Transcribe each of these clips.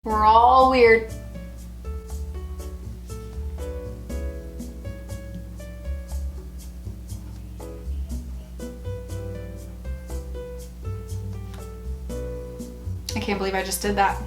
We're all weird. I can't believe I just did that.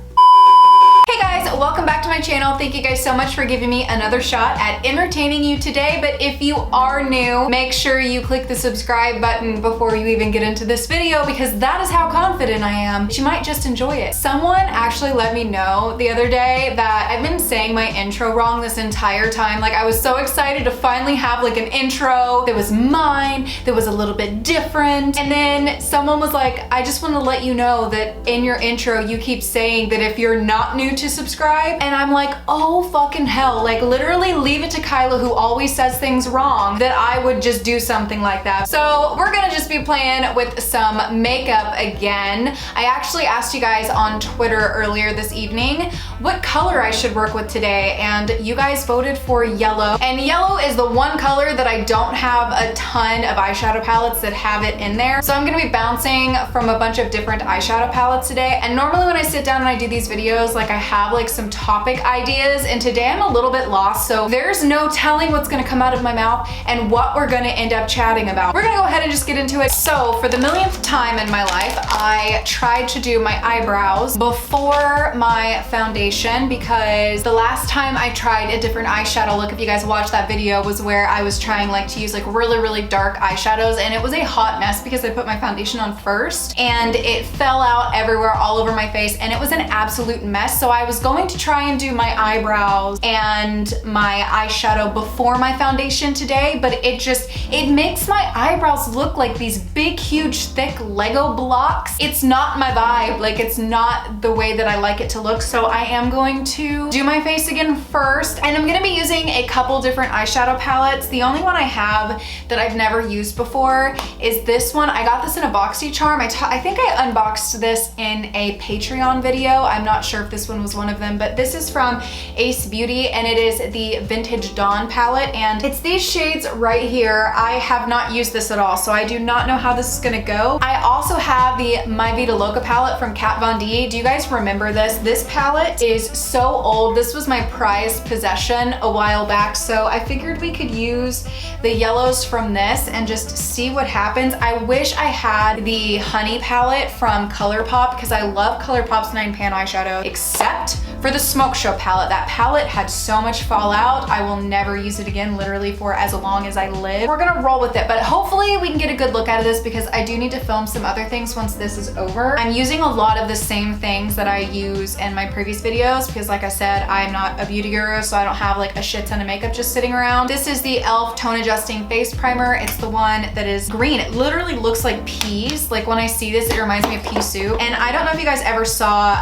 Hey guys, welcome back to my channel. Thank you guys so much for giving me another shot at entertaining you today. But if you are new, make sure you click the subscribe button before you even get into this video, because that is how confident I am that you might just enjoy it. Someone actually let me know the other day that I've been saying my intro wrong this entire time. Like, I was so excited to finally have like an intro that was mine, that was a little bit different. And then someone was like, I just want to let you know that in your intro, you keep saying that if you're not new to subscribe. And I'm like, oh fucking hell, like literally leave it to Kyla, who always says things wrong, that I would just do something like that. So we're gonna just be playing with some makeup again. I actually asked you guys on Twitter earlier this evening what color I should work with today, and you guys voted for yellow. And yellow is the one color that I don't have a ton of eyeshadow palettes that have it in there. So I'm gonna be bouncing from a bunch of different eyeshadow palettes today. And normally when I sit down and I do these videos, like I have like some topic ideas, and today I'm a little bit lost, so there's no telling what's gonna come out of my mouth and what we're gonna end up chatting about. We're gonna go ahead and just get into it. So for the millionth time in my life, I tried to do my eyebrows before my foundation, because the last time I tried a different eyeshadow look, if you guys watched that video, was where I was trying like to use like really dark eyeshadows, and it was a hot mess because I put my foundation on first and it fell out everywhere all over my face, and it was an absolute mess. So I was going to try and do my eyebrows and my eyeshadow before my foundation today, but it makes my eyebrows look like these big, huge, thick Lego blocks. It's not my vibe. Like, it's not the way that I like it to look. So I am going to do my face again first, and I'm gonna be using a couple different eyeshadow palettes. The only one I have that I've never used before is this one. I got this in a BoxyCharm. I think I unboxed this in a Patreon video. I'm not sure if this one was one of them, but this is from Ace Beauty, and it is the Vintage Dawn palette, and it's these shades right here. I have not used this at all, so I do not know how this is gonna go. I also have the My Vida Loca palette from Kat Von D. Do you guys remember this? This palette is so old. This was my prized possession a while back, so I figured we could use the yellows from this and just see what happens. I wish I had the Honey palette from ColourPop, because I love ColourPop's 9pan eyeshadow, except for the Smoke Show palette. That palette had so much fallout. I will never use it again, literally for as long as I live. We're gonna roll with it, but hopefully we can get a good look out of this, because I do need to film some other things once this is over. I'm using a lot of the same things that I use in my previous videos, because like I said, I'm not a beauty guru, so I don't have like a shit ton of makeup just sitting around. This is the e.l.f. Tone Adjusting Face Primer. It's the one that is green. It literally looks like peas. Like, when I see this, it reminds me of pea soup. And I don't know if you guys ever saw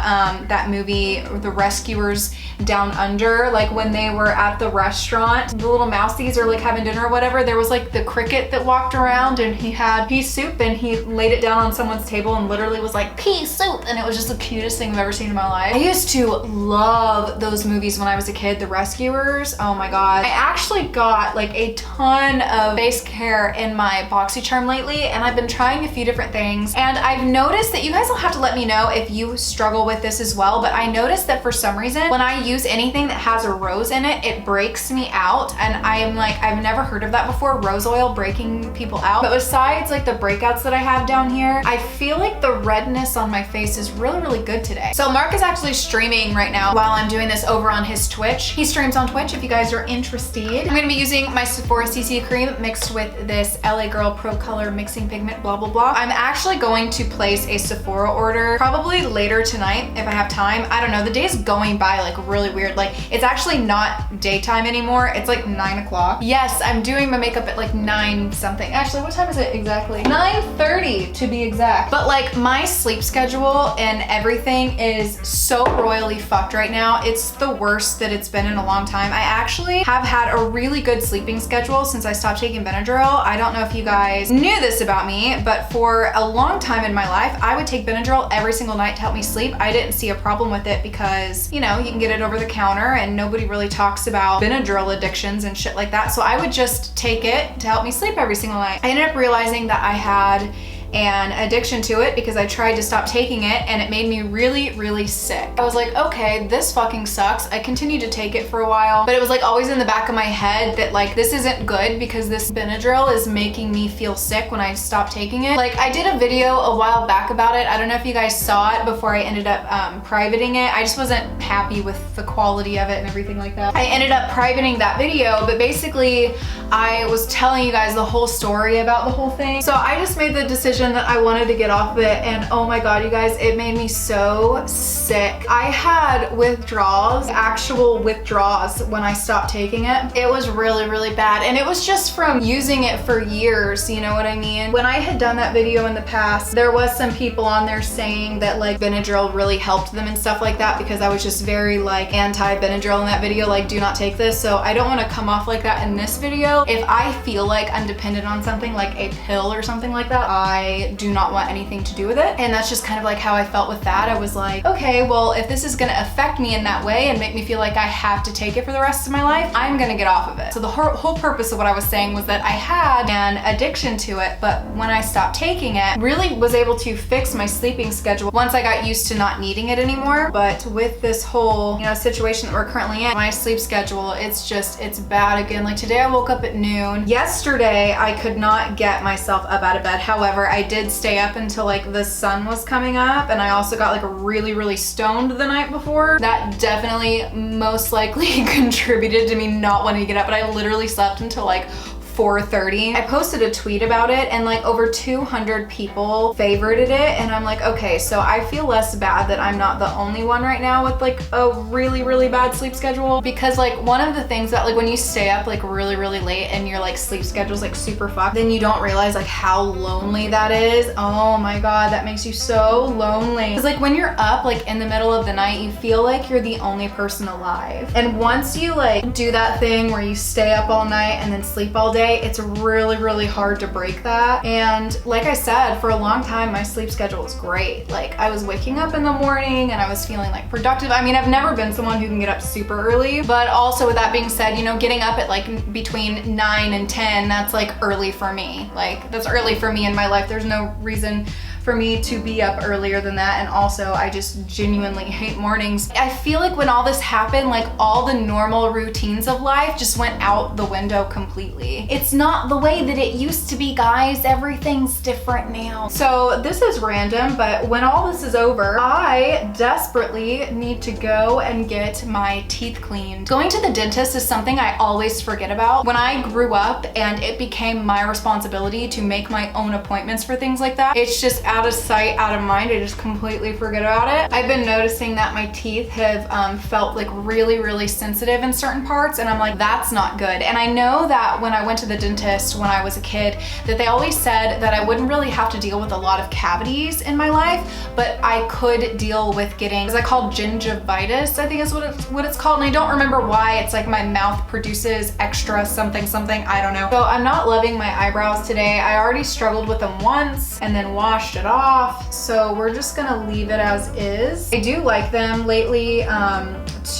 that movie, The Rescuers Down Under, like when they were at the restaurant, the little mousies are like having dinner or whatever, there was like the cricket that walked around, and he had pea soup, and he laid it down on someone's table and literally was like, pea soup, and it was just the cutest thing I've ever seen in my life. I used to love those movies when I was a kid, The Rescuers. Oh my god. I actually got like a ton of face care in my BoxyCharm lately, and I've been trying a few different things, and I've noticed that you guys will have to let me know if you struggle with this as well, but I noticed that for some reason when I use anything that has a rose in it, it breaks me out, and I am like, I've never heard of that before, rose oil breaking people out. But besides like the breakouts that I have down here, I feel like the redness on my face is really good today. So Mark is actually streaming right now while I'm doing this over on his Twitch. He streams on Twitch if you guys are interested. I'm gonna be using my Sephora CC cream mixed with this LA Girl Pro Color mixing pigment, blah blah. I'm actually going to place a Sephora order probably later tonight if I have time. I don't know, the day's going by like really weird. Like, it's actually not daytime anymore. It's like 9 o'clock. Yes, I'm doing my makeup at like 9 something. Actually, what time is it exactly? 9:30 to be exact. But like, my sleep schedule and everything is so royally fucked right now. It's the worst that it's been in a long time. I actually have had a really good sleeping schedule since I stopped taking Benadryl. I don't know if you guys knew this about me, but for a long time in my life, I would take Benadryl every single night to help me sleep. I didn't see a problem with it because, you know, you can get it over the counter and nobody really talks about Benadryl addictions and shit like that. So I would just take it to help me sleep every single night. I ended up realizing that I had and addiction to it because I tried to stop taking it and it made me really, really sick. I was like, okay, this fucking sucks. I continued to take it for a while, but it was like always in the back of my head that like, this isn't good because this Benadryl is making me feel sick when I stop taking it. Like I did a video a while back about it. I don't know if you guys saw it before I ended up privating it. I just wasn't happy with the quality of it and everything like that. I ended up privating that video, but basically I was telling you guys the whole story about the whole thing. So I just made the decision that I wanted to get off of it, and oh my god, you guys, it made me so sick. I had withdrawals, actual withdrawals when I stopped taking it. It was really, really bad, and it was just from using it for years, you know what I mean? When I had done that video in the past, there was some people on there saying that like Benadryl really helped them and stuff like that, because I was just very like anti-Benadryl in that video, like do not take this. So I don't want to come off like that in this video. If I feel like I'm dependent on something like a pill or something like that, I do not want anything to do with it. And that's just kind of like how I felt with that. I was like, okay, well, if this is gonna affect me in that way and make me feel like I have to take it for the rest of my life, I'm gonna get off of it. So the whole purpose of what I was saying was that I had an addiction to it, but when I stopped taking it, really was able to fix my sleeping schedule once I got used to not needing it anymore. But with this whole, you know, situation that we're currently in, my sleep schedule, it's bad again. Like today I woke up at noon. Yesterday I could not get myself up out of bed. However, I did stay up until like the sun was coming up, and I also got like really, really stoned the night before. That definitely most likely contributed to me not wanting to get up, but I literally slept until like 4:30. I posted a tweet about it and like over 200 people favorited it, and I'm like, okay, so I feel less bad that I'm not the only one right now with like a really, really bad sleep schedule, because like one of the things that like when you stay up like really, really late and your like sleep schedule's like super fucked, then you don't realize like how lonely that is. Oh my god, that makes you so lonely. Because like when you're up like in the middle of the night, you feel like you're the only person alive. And once you like do that thing where you stay up all night and then sleep all day, it's really, really hard to break that. And like I said, for a long time, my sleep schedule was great. Like I was waking up in the morning and I was feeling like productive. I mean, I've never been someone who can get up super early, but also with that being said, you know, getting up at like between 9 and 10, that's like early for me. Like that's early for me in my life. There's no reason for me to be up earlier than that. And also I just genuinely hate mornings. I feel like when all this happened, like all the normal routines of life just went out the window completely. It's not the way that it used to be, guys. Everything's different now. So this is random, but when all this is over, I desperately need to go and get my teeth cleaned. Going to the dentist is something I always forget about. When I grew up and it became my responsibility to make my own appointments for things like that, it's just out of sight, out of mind. I just completely forget about it. I've been noticing that my teeth have felt like really, really sensitive in certain parts, and I'm like, that's not good. And I know that when I went to the dentist when I was a kid, that they always said that I wouldn't really have to deal with a lot of cavities in my life, but I could deal with getting, is that called gingivitis? I think is what it's called. And I don't remember why. It's like my mouth produces extra something, I don't know. So I'm not loving my eyebrows today. I already struggled with them once and then washed it off, so we're just gonna leave it as is. I do like them lately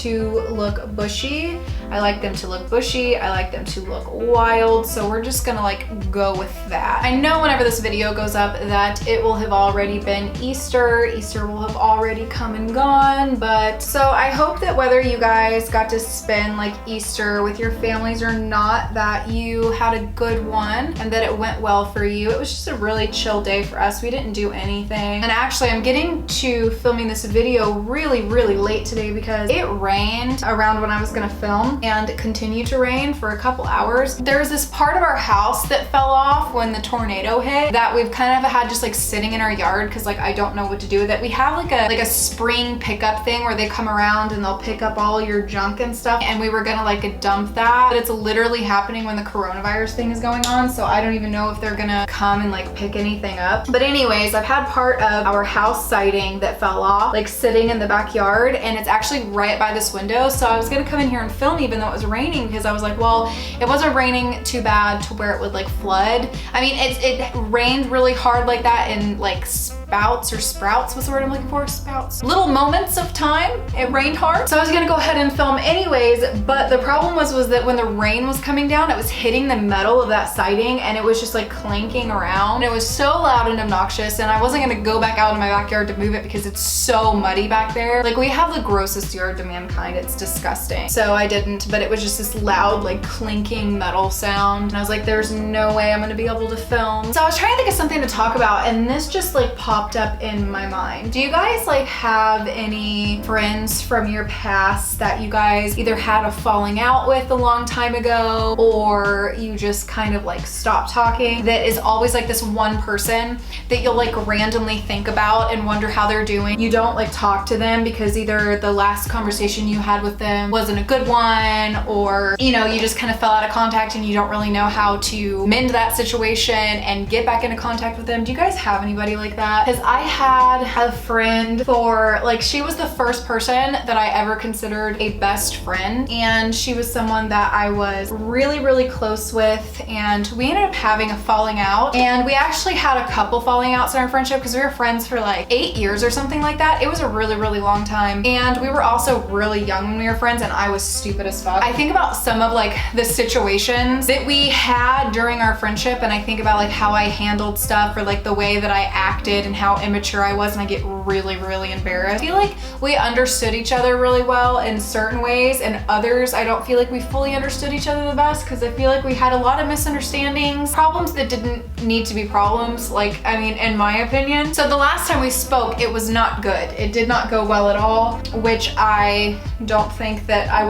to look bushy. I like them to look bushy. I like them to look wild. So we're just gonna like go with that. I know whenever this video goes up that it will have already been Easter. Easter will have already come and gone, but so I hope that whether you guys got to spend like Easter with your families or not, that you had a good one and that it went well for you. It was just a really chill day for us. We didn't do anything. And actually I'm getting to filming this video really, really late today because it rained around when I was gonna film, and it continued to rain for a couple hours. There's this part of our house that fell off when the tornado hit that we've kind of had just like sitting in our yard because like I don't know what to do with it. We have like a spring pickup thing where they come around and they'll pick up all your junk and stuff, and we were gonna like dump that, but it's literally happening when the coronavirus thing is going on, so I don't even know if they're gonna come and like pick anything up. But anyways, I've had part of our house siding that fell off like sitting in the backyard, and it's actually right by this window, so I was gonna come in here and film even though it was raining, because I was like, well, it wasn't raining too bad to where it would like flood. I mean, it rained really hard like that in like spouts or sprouts, what's the word I'm looking for? Spouts. Little moments of time, it rained hard. So I was gonna go ahead and film anyways, but the problem was that when the rain was coming down, it was hitting the metal of that siding and it was just like clanking around. It was so loud and obnoxious, and I wasn't gonna go back out in my backyard to move it because it's so muddy back there. Like, we have the grossest yard to mankind, it's disgusting. So I didn't, but it was just this loud, like clinking metal sound. And I was like, there's no way I'm gonna be able to film. So I was trying to think of something to talk about, and this just like popped up in my mind. Do you guys like have any friends from your past that you guys either had a falling out with a long time ago, or you just kind of like stopped talking, that is always like this one person that you'll like randomly think about and wonder how they're doing? You don't like talk to them because either the last conversation you had with them wasn't a good one, or you know, you just kind of fell out of contact and you don't really know how to mend that situation and get back into contact with them. Do you guys have anybody like that? Because I had a friend for like, she was the first person that I ever considered a best friend, and she was someone that I was really, really close with, and we ended up having a falling out, and we actually had a couple falling outs in our friendship because we were friends for like 8 years or something like that. It was a really, really long time, and we were also really young when we were friends, and I was stupid as fuck. I think about some of like the situations that we had during our friendship, and I think about like how I handled stuff, or like the way that I acted and how immature I was, and I get really, really embarrassed. I feel like we understood each other really well in certain ways, and others I don't feel like we fully understood each other the best, because I feel like we had a lot of misunderstandings, problems that didn't need to be problems, like, I mean, in my opinion. So the last time we spoke, it was not good. It did not go well at all, which I don't think that I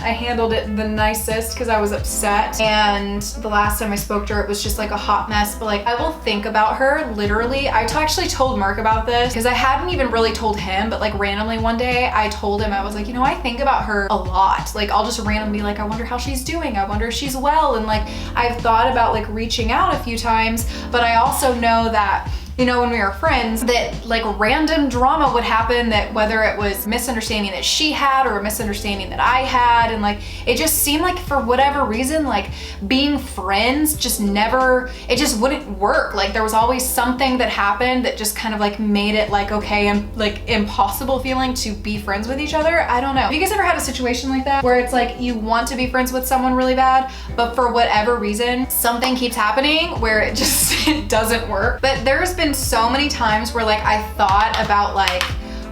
handled it the nicest because I was upset. And the last time I spoke to her, it was just like a hot mess. But like, I will think about her literally. I actually told Mark about this because I hadn't even really told him, but like randomly one day I told him, I was like, you know, I think about her a lot. Like, I'll just randomly be like, I wonder how she's doing. I wonder if she's well. And like, I've thought about like reaching out a few times, but I also know that, you know, when we were friends, that like random drama would happen, that whether it was misunderstanding that she had or a misunderstanding that I had, and like it just seemed like for whatever reason, like being friends just never, it just wouldn't work. Like there was always something that happened that just kind of like made it like okay and like impossible feeling to be friends with each other. I don't know. Have you guys ever had a situation like that where it's like you want to be friends with someone really bad, but for whatever reason something keeps happening where it just it doesn't work? But there's been so many times where like I thought about like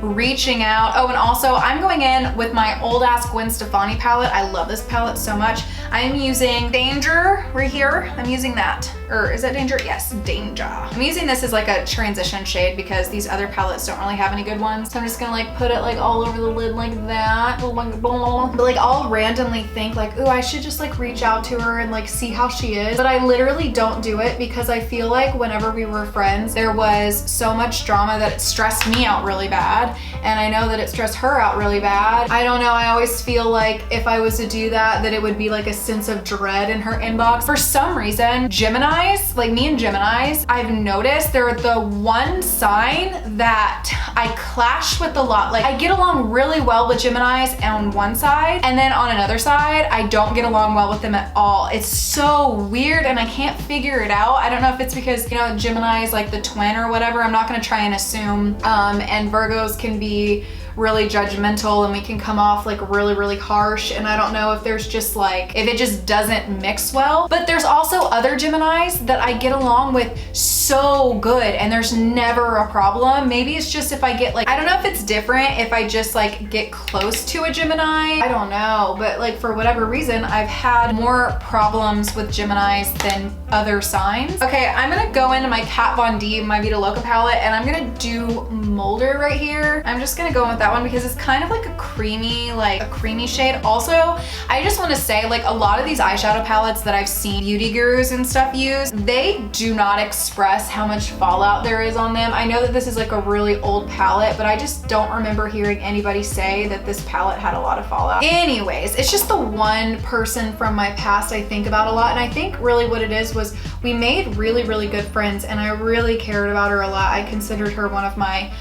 reaching out. Oh, and also I'm going in with my old ass Gwen Stefani palette. I love this palette so much. I'm using Danger right here. I'm using that. Or is that Danger? Yes, Danger. I'm using this as like a transition shade because these other palettes don't really have any good ones. So I'm just gonna like put it like all over the lid like that. But like I'll randomly think like, ooh, I should just like reach out to her and like see how she is. But I literally don't do it because I feel like whenever we were friends, there was so much drama that it stressed me out really bad. And I know that it stressed her out really bad. I don't know, I always feel like if I was to do that, that it would be like a sense of dread in her inbox. For some reason, Geminis, like me and Geminis, I've noticed they're the one sign that I clash with a lot. Like I get along really well with Geminis on one side, and then on another side, I don't get along well with them at all. It's so weird and I can't figure it out. I don't know if it's because, you know, Gemini is like the twin or whatever. I'm not gonna try and assume. And Virgos can be really judgmental and we can come off like really, really harsh. And I don't know if there's just like, if it just doesn't mix well. But there's also other Geminis that I get along with so good and there's never a problem. Maybe it's just if I get like, I don't know if it's different if I just like get close to a Gemini. I don't know, but like for whatever reason, I've had more problems with Geminis than other signs. Okay, I'm gonna go into my Kat Von D, my Vita Loca palette, and I'm gonna do Molder right here. I'm just gonna go in with that one because it's kind of like a creamy shade. Also, I just want to say like a lot of these eyeshadow palettes that I've seen beauty gurus and stuff use, they do not express how much fallout there is on them. I know that this is like a really old palette, but I just don't remember hearing anybody say that this palette had a lot of fallout. Anyways, it's just the one person from my past I think about a lot, and I think really what it is was we made really, really good friends and I really cared about her a lot. I considered her one of my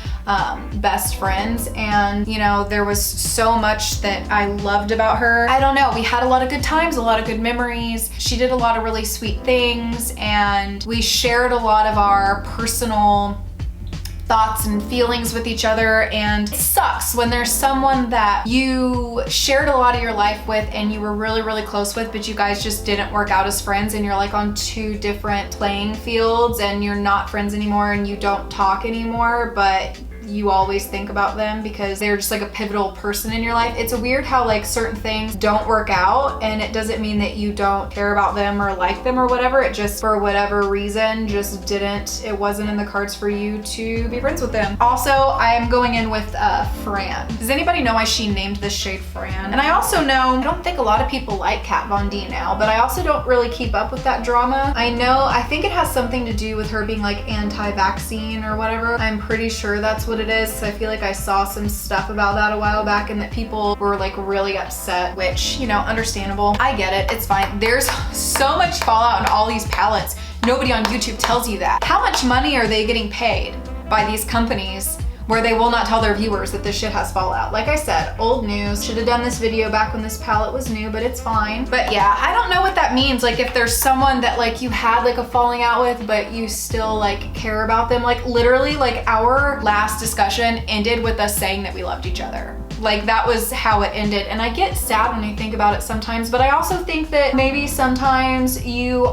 best friends, and you know, there was so much that I loved about her. I don't know, we had a lot of good times, a lot of good memories. She did a lot of really sweet things and we shared a lot of our personal thoughts and feelings with each other, and it sucks when there's someone that you shared a lot of your life with and you were really, really close with, but you guys just didn't work out as friends, and you're like on two different playing fields and you're not friends anymore and you don't talk anymore, but you always think about them because they're just like a pivotal person in your life. It's weird how like certain things don't work out, and it doesn't mean that you don't care about them or like them or whatever. It just, for whatever reason, just it wasn't in the cards for you to be friends with them. Also, I am going in with Fran. Does anybody know why she named this shade Fran? And I also know, I don't think a lot of people like Kat Von D now, but I also don't really keep up with that drama. I think it has something to do with her being like anti-vaccine or whatever. I'm pretty sure that's what it is. I feel like I saw some stuff about that a while back and that people were like really upset, which, you know, understandable. I get it, it's fine. There's so much fallout in all these palettes. Nobody on YouTube tells you that. How much money are they getting paid by these companies where they will not tell their viewers that this shit has fallout? Like I said, old news. Should have done this video back when this palette was new, but it's fine. But yeah, I don't know what that means. Like if there's someone that like you had like a falling out with, but you still like care about them. Like literally, like our last discussion ended with us saying that we loved each other. Like that was how it ended. And I get sad when I think about it sometimes, but I also think that maybe sometimes you're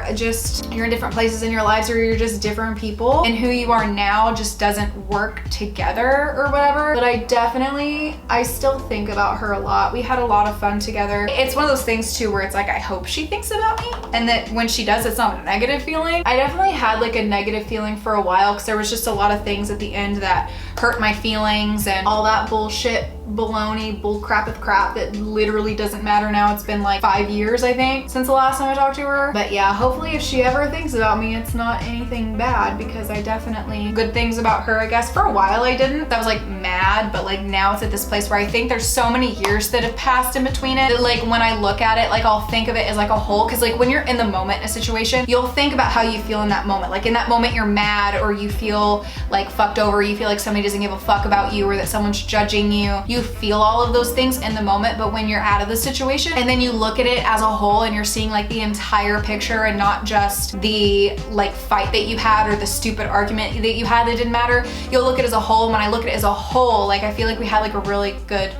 in different places in your lives, or you're just different people, and who you are now just doesn't work together or whatever. But I still think about her a lot. We had a lot of fun together. It's one of those things too where it's like, I hope she thinks about me, and that when she does, it's not a negative feeling. I definitely had like a negative feeling for a while because there was just a lot of things at the end that hurt my feelings and all that bullshit, baloney, bull crapeth crap that literally doesn't matter now. It's been like 5 years, I think, since the last time I talked to her. But yeah, hopefully if she ever thinks about me, it's not anything bad, because I definitely, good things about her, I guess. For a while I didn't. I was like mad, but like now it's at this place where I think there's so many years that have passed in between it that like when I look at it, like I'll think of it as like a whole, because like when you're in the moment in a situation, you'll think about how you feel in that moment. Like in that moment you're mad, or you feel like fucked over, you feel like somebody doesn't give a fuck about you, or that someone's judging you. You feel all of those things in the moment, but when you're out of the situation and then you look at it as a whole and you're seeing like the entire picture and not just the like fight that you had or the stupid argument that you had that didn't matter, you'll look at it as a whole. And when I look at it as a whole, like I feel like we had like a really good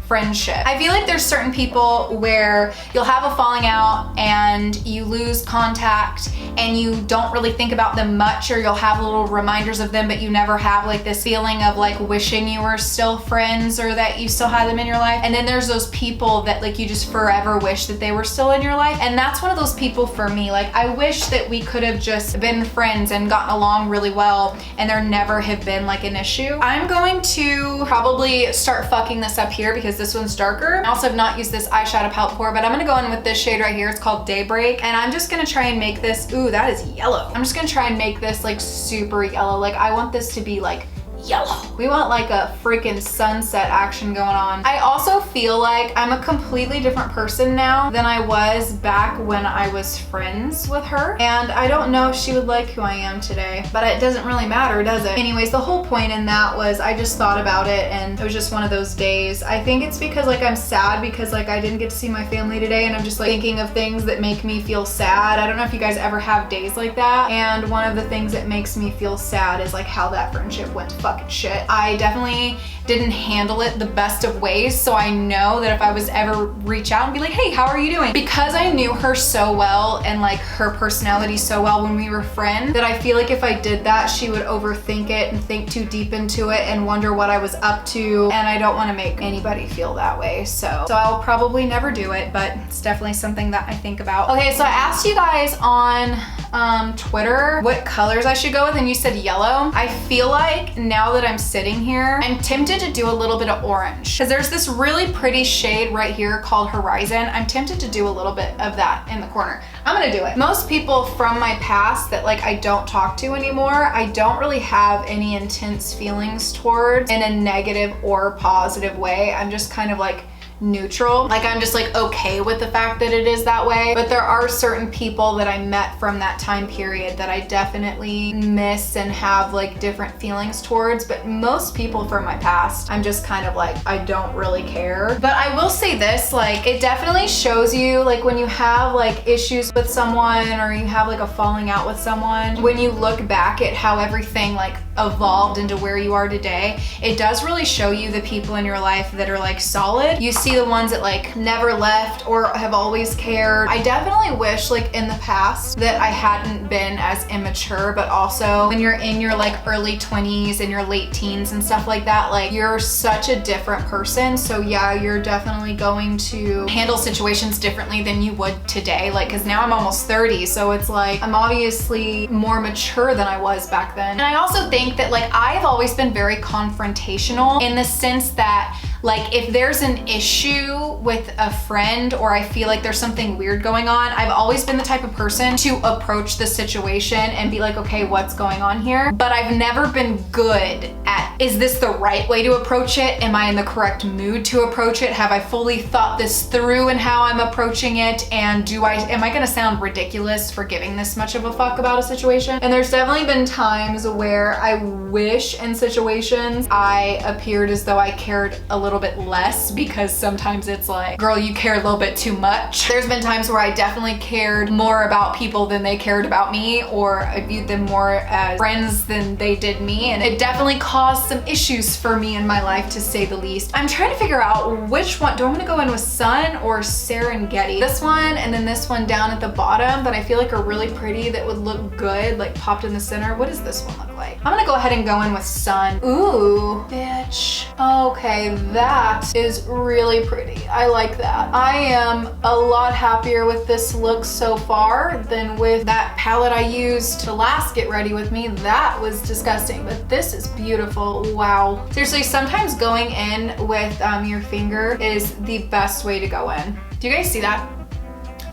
friendship. I feel like there's certain people where you'll have a falling out and you lose contact and you don't really think about them much, or you'll have little reminders of them, but you never have like this feeling of like wishing you were still friends or that you still had them in your life. And then there's those people that like you just forever wish that they were still in your life. And that's one of those people for me. Like I wish that we could have just been friends and gotten along really well and there never have been like an issue. I'm going to probably start fucking this up here because this one's darker. I also have not used this eyeshadow palette before, but I'm gonna go in with this shade right here. It's called Daybreak, and I'm just gonna try and make this, ooh, that is yellow. I'm just gonna try and make this like super yellow. Like I want this to be like yellow. We want like a freaking sunset action going on. I also feel like I'm a completely different person now than I was back when I was friends with her. And I don't know if she would like who I am today, but it doesn't really matter, does it? Anyways, the whole point in that was I just thought about it and it was just one of those days. I think it's because like I'm sad because like I didn't get to see my family today, and I'm just like thinking of things that make me feel sad. I don't know if you guys ever have days like that. And one of the things that makes me feel sad is like how that friendship went to fucking shit. I definitely didn't handle it the best of ways, so I know that if I was ever reach out and be like, hey, how are you doing? Because I knew her so well and like her personality so well when we were friends, that I feel like if I did that, she would overthink it and think too deep into it and wonder what I was up to, and I don't want to make anybody feel that way. So I'll probably never do it, but it's definitely something that I think about. Okay, so I asked you guys on Twitter what colors I should go with, and you said yellow. I feel like now that I'm sitting here, I'm tempted to do a little bit of orange, because there's this really pretty shade right here called Horizon. I'm tempted to do a little bit of that in the corner. I'm gonna do it. Most people from my past that like I don't talk to anymore, I don't really have any intense feelings towards in a negative or positive way. I'm just kind of like neutral. Like I'm just like okay with the fact that it is that way. But there are certain people that I met from that time period that I definitely miss and have like different feelings towards. But most people from my past, I'm just kind of like, I don't really care. But I will say this, like it definitely shows you like when you have like issues with someone or you have like a falling out with someone, when you look back at how everything like evolved into where you are today, it does really show you the people in your life that are like solid. You see the ones that like never left or have always cared. I definitely wish like in the past that I hadn't been as immature, but also when you're in your like early 20s and your late teens and stuff like that, like you're such a different person. So yeah, you're definitely going to handle situations differently than you would today. Like, cause now I'm almost 30. So it's like, I'm obviously more mature than I was back then. And I also think that like, I've always been very confrontational in the sense that like if there's an issue with a friend or I feel like there's something weird going on, I've always been the type of person to approach the situation and be like, okay, what's going on here? But I've never been good at, is this the right way to approach it? Am I in the correct mood to approach it? Have I fully thought this through and how I'm approaching it? And am I gonna sound ridiculous for giving this much of a fuck about a situation? And there's definitely been times where I wish in situations I appeared as though I cared a little bit less, because sometimes it's like, girl, you care a little bit too much. There's been times where I definitely cared more about people than they cared about me, or I viewed them more as friends than they did me, and it definitely caused some issues for me in my life, to say the least. I'm trying to figure out which one. Do I want to go in with Sun or Serengeti? This one and then this one down at the bottom that I feel like are really pretty, that would look good, like popped in the center. What does this one look like? I'm gonna go ahead and go in with Sun. Ooh, bitch. Okay, that is really pretty. I like that. I am a lot happier with this look so far than with that palette I used to last get ready with me. That was disgusting, but this is beautiful. Wow. Seriously, sometimes going in with your finger is the best way to go in. Do you guys see that?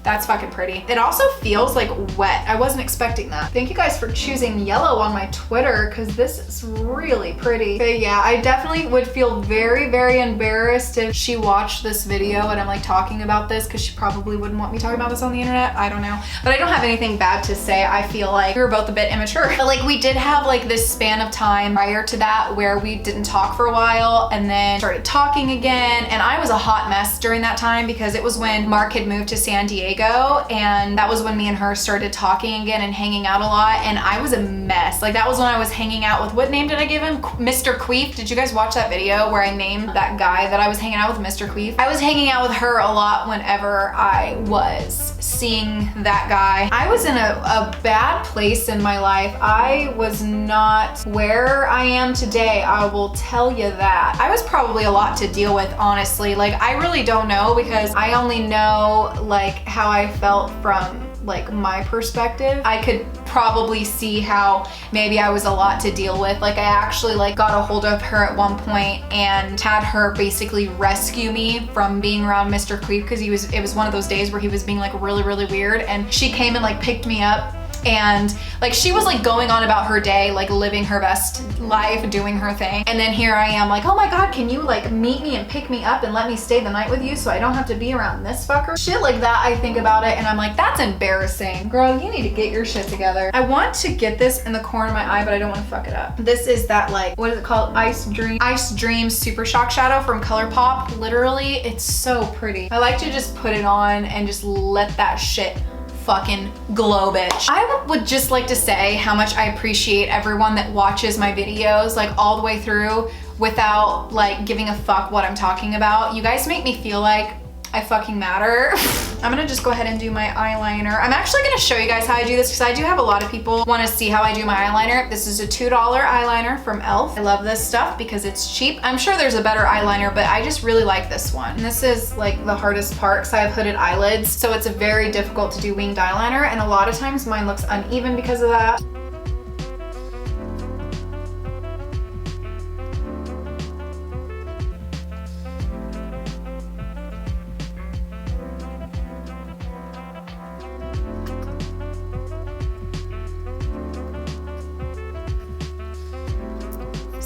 That's fucking pretty. It also feels like wet. I wasn't expecting that. Thank you guys for choosing yellow on my Twitter, because this is really pretty. But yeah, I definitely would feel very, very embarrassed if she watched this video and I'm like talking about this, because she probably wouldn't want me talking about this on the internet. I don't know. But I don't have anything bad to say. I feel like we were both a bit immature. But like we did have like this span of time prior to that where we didn't talk for a while and then started talking again. And I was a hot mess during that time, because it was when Mark had moved to San Diego, and that was when me and her started talking again and hanging out a lot, and I was a mess. Like that was when I was hanging out with, what name did I give him? Mr. Queef. Did you guys watch that video where I named that guy that I was hanging out with Mr. Queef? I was hanging out with her a lot whenever I was seeing that guy. I was in a bad place in my life. I was not where I am today, I will tell you that. I was probably a lot to deal with, honestly. Like I really don't know, because I only know like how I felt from like my perspective. I could probably see how maybe I was a lot to deal with. Like I actually like got a hold of her at one point and had her basically rescue me from being around Mr. Queef, because it was one of those days where he was being like really, really weird, and she came and like picked me up. And like she was like going on about her day, like living her best life, doing her thing. And then here I am like, oh my God, can you like meet me and pick me up and let me stay the night with you so I don't have to be around this fucker? Shit like that, I think about it and I'm like, that's embarrassing. Girl, you need to get your shit together. I want to get this in the corner of my eye, but I don't want to fuck it up. This is that like, what is it called? Ice Dream Super Shock Shadow from ColourPop. Literally, it's so pretty. I like to just put it on and just let that shit fucking glow, bitch. I would just like to say how much I appreciate everyone that watches my videos like all the way through without like giving a fuck what I'm talking about. You guys make me feel like I fucking matter. I'm gonna just go ahead and do my eyeliner. I'm actually gonna show you guys how I do this, because I do have a lot of people want to see how I do my eyeliner. This is a $2 eyeliner from e.l.f. I love this stuff because it's cheap. I'm sure there's a better eyeliner, but I just really like this one. And this is like the hardest part, because I have hooded eyelids, so it's very difficult to do winged eyeliner, and a lot of times mine looks uneven because of that.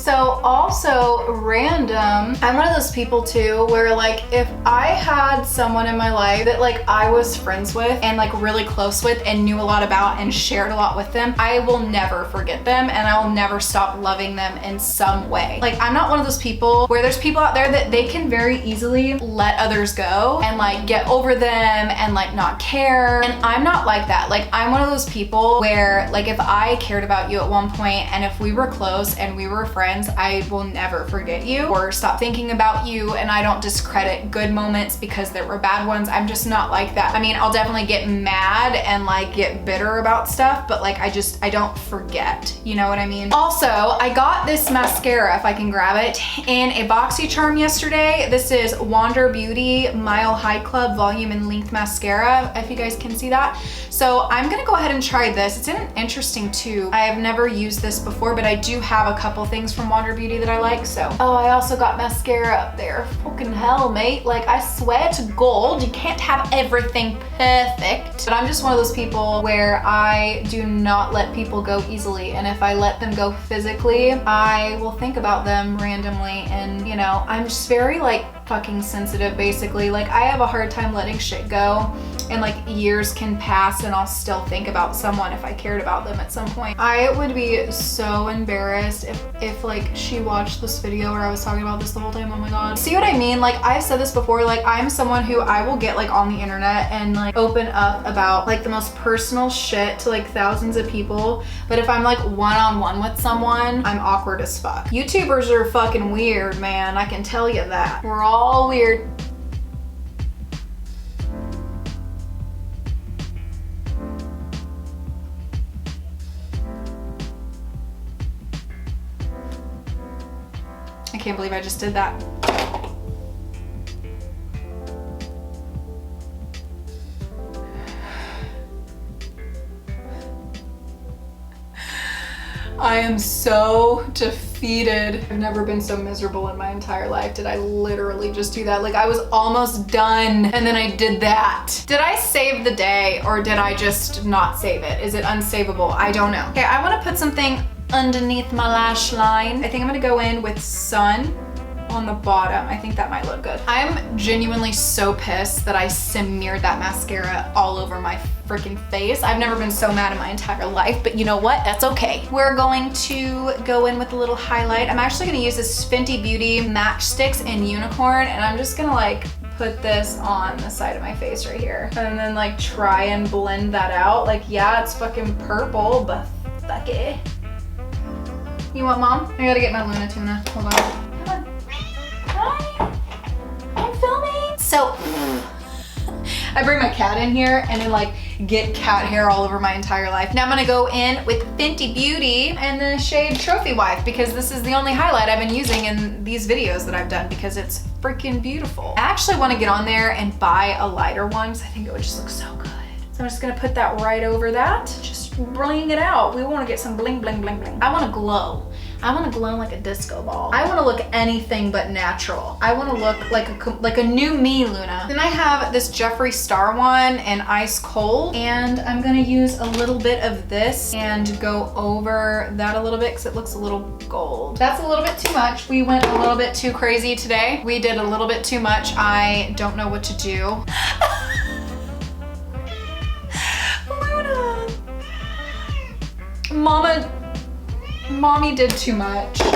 So also random, I'm one of those people too where like if I had someone in my life that like I was friends with and like really close with and knew a lot about and shared a lot with them, I will never forget them and I will never stop loving them in some way. Like I'm not one of those people where there's people out there that they can very easily let others go and like get over them and like not care. And I'm not like that. Like I'm one of those people where like if I cared about you at one point and if we were close and we were friends, I will never forget you or stop thinking about you, and I don't discredit good moments because there were bad ones. I'm just not like that. I mean, I'll definitely get mad and like get bitter about stuff, but like I don't forget, you know what I mean? Also, I got this mascara, if I can grab it, in a BoxyCharm yesterday. This is Wander Beauty Mile High Club Volume and Length Mascara, if you guys can see that. So I'm gonna go ahead and try this. It's in an interesting tube. I have never used this before, but I do have a couple things from Wander Beauty that I like, so. Oh, I also got mascara up there. Fucking hell, mate. Like, I swear to gold, you can't have everything perfect. But I'm just one of those people where I do not let people go easily, and if I let them go physically, I will think about them randomly, and you know, I'm just very like fucking sensitive basically. Like I have a hard time letting shit go, and like years can pass and I'll still think about someone if I cared about them at some point. I would be so embarrassed if like she watched this video where I was talking about this the whole time. Oh my god. See what I mean? Like I've said this before, like I'm someone who I will get like on the internet and like open up about like the most personal shit to like thousands of people, but if I'm like one-on-one with someone, I'm awkward as fuck. YouTubers are fucking weird, man. I can tell you that. We're all weird. I can't believe I just did that. I am so defeated. I've never been so miserable in my entire life. Did I literally just do that? Like I was almost done and then I did that. Did I save the day or did I just not save it? Is it unsavable? I don't know. Okay, I want to put something underneath my lash line. I think I'm gonna go in with Sun on the bottom. I think that might look good. I'm genuinely so pissed that I smeared that mascara all over my freaking face. I've never been so mad in my entire life, but you know what? That's okay. We're going to go in with a little highlight. I'm actually gonna use this Fenty Beauty Matchsticks in Unicorn, and I'm just gonna like put this on the side of my face right here. And then like try and blend that out. Like, yeah, it's fucking purple, but fuck it. You want mom? I gotta get my Luna tuna. Hold on. Come on. Hi. I'm filming. So, I bring my cat in here and then like get cat hair all over my entire life. Now I'm gonna go in with Fenty Beauty and the shade Trophy Wife because this is the only highlight I've been using in these videos that I've done because it's freaking beautiful. I actually wanna get on there and buy a lighter one because I think it would just look so good. So I'm just gonna put that right over that. Just bring it out. We wanna get some bling, bling, bling, bling. I wanna glow. I wanna glow like a disco ball. I wanna look anything but natural. I wanna look like a new me, Luna. Then I have this Jeffree Star one in Ice Cold, and I'm gonna use a little bit of this and go over that a little bit because it looks a little gold. That's a little bit too much. We went a little bit too crazy today. We did a little bit too much. I don't know what to do. Luna. Mommy did too much. This is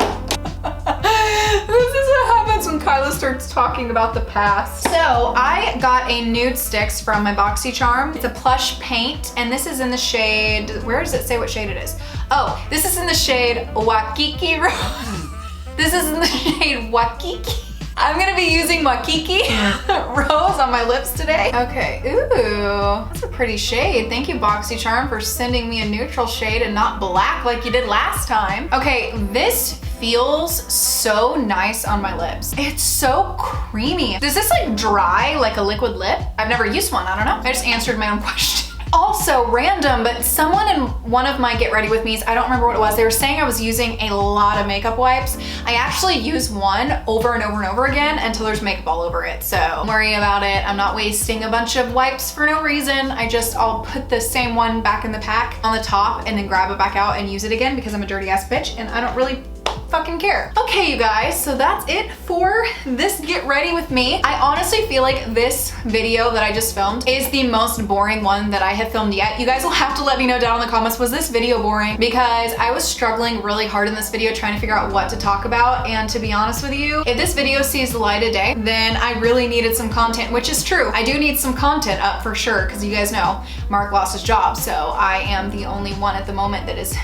what happens when Kyla starts talking about the past. So I got a nude sticks from my BoxyCharm. It's a plush paint, and this is in the shade, where does it say what shade it is? Oh, this is in the shade Wakiki Rose. This is in the shade Wakiki. I'm gonna be using Wakiki Rose on my lips today. Okay, ooh, that's a pretty shade. Thank you, BoxyCharm, for sending me a neutral shade and not black like you did last time. Okay, this feels so nice on my lips. It's so creamy. Does this like dry like a liquid lip? I've never used one, I don't know. I just answered my own question. Also random, but someone in one of my Get Ready With Me's, I don't remember what it was, they were saying I was using a lot of makeup wipes. I actually use one over and over and over again until there's makeup all over it. So don't worry about it. I'm not wasting a bunch of wipes for no reason. I'll put the same one back in the pack on the top and then grab it back out and use it again because I'm a dirty ass bitch and I don't really fucking care. Okay, you guys, so that's it for this get ready with me. I honestly feel like this video that I just filmed is the most boring one that I have filmed yet. You guys will have to let me know down in the comments, was this video boring? Because I was struggling really hard in this video trying to figure out what to talk about, and to be honest with you, if this video sees the light of day, then I really needed some content, which is true. I do need some content up for sure, because you guys know Mark lost his job, so I am the only one at the moment that is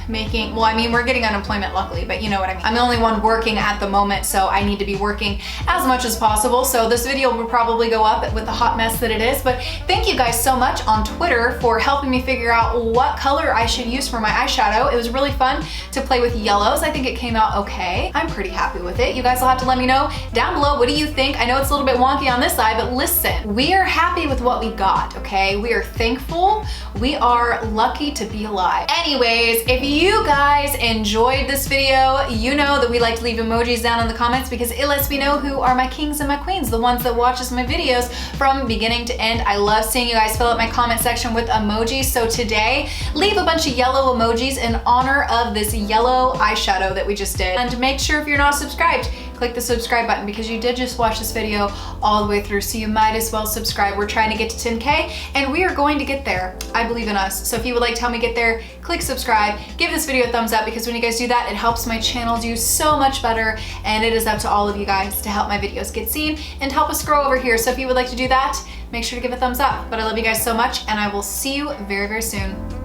making, well, I mean, we're getting unemployment luckily, but you know what I mean. I'm the only one working at the moment, so I need to be working as much as possible. So this video will probably go up with the hot mess that it is, but thank you guys so much on Twitter for helping me figure out what color I should use for my eyeshadow. It was really fun to play with yellows. I think it came out okay. I'm pretty happy with it. You guys will have to let me know down below, what do you think? I know it's a little bit wonky on this side, but listen, we are happy with what we got, okay? We are thankful. We are lucky to be alive. Anyways, if you guys enjoyed this video, you know that we like to leave emojis down in the comments because it lets me know who are my kings and my queens, the ones that watches my videos from beginning to end. I love seeing you guys fill up my comment section with emojis. So today, leave a bunch of yellow emojis in honor of this yellow eyeshadow that we just did. And make sure if you're not subscribed, click the subscribe button because you did just watch this video all the way through, so you might as well subscribe. We're trying to get to 10K and we are going to get there. I believe in us. So if you would like to help me get there, click subscribe, give this video a thumbs up, because when you guys do that, it helps my channel do so much better, and it is up to all of you guys to help my videos get seen and help us grow over here. So if you would like to do that, make sure to give a thumbs up. But I love you guys so much, and I will see you very, very soon.